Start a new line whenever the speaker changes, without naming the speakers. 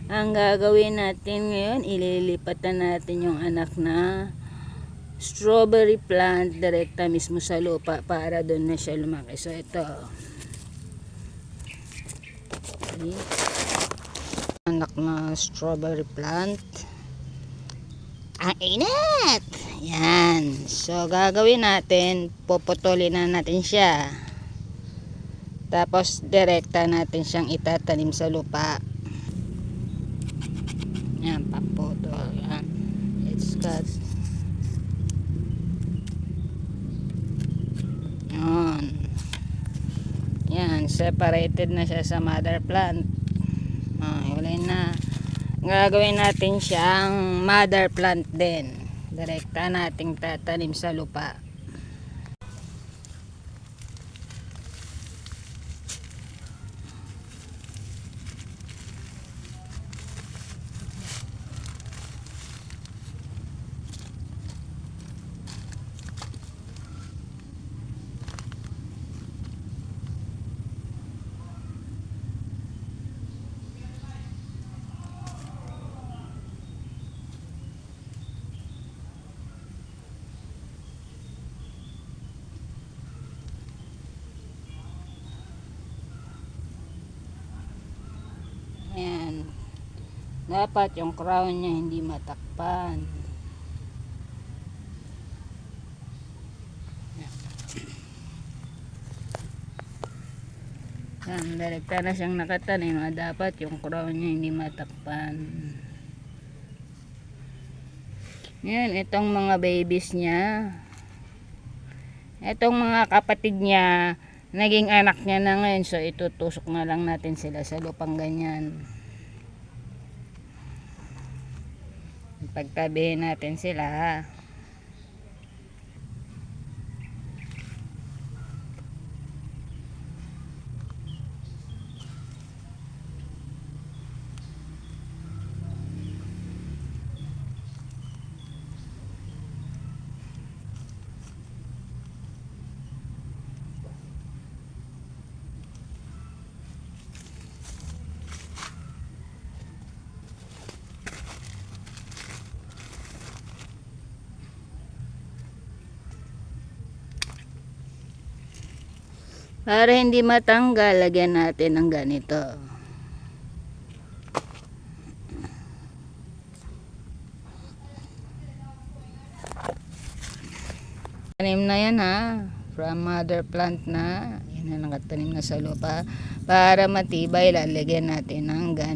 Ang gagawin natin ngayon, ililipatan natin yung anak na strawberry plant direkta mismo sa lupa para doon na siya lumaki. So ito, anak na strawberry plant. Ang init! Yan. So gagawin natin, puputulin na natin siya. Tapos direkta natin siyang itatanim sa lupa. Yan, paputol. Yan. It's cut. Yan. Yan, separated na siya sa mother plant. Huli na. Gagawin natin siyang mother plant din. Direkta nating tatanim sa lupa. Ayan. Dapat yung crown niya hindi matakpan. Ayan. Direkta na siyang nakatanim. Dapat yung crown niya hindi matakpan. Ayan. Itong mga babies niya. Itong mga kapatid niya, naging anak niya na ngayon, so itutusok na lang natin sila sa lupang ganyan. Pagtabihin natin sila. Para hindi matanggal, lagyan natin ng ganito. Tanim na yan ha. From mother plant na. Yan na nakatanim na sa lupa. Para matibay, lalagyan natin ng ganito.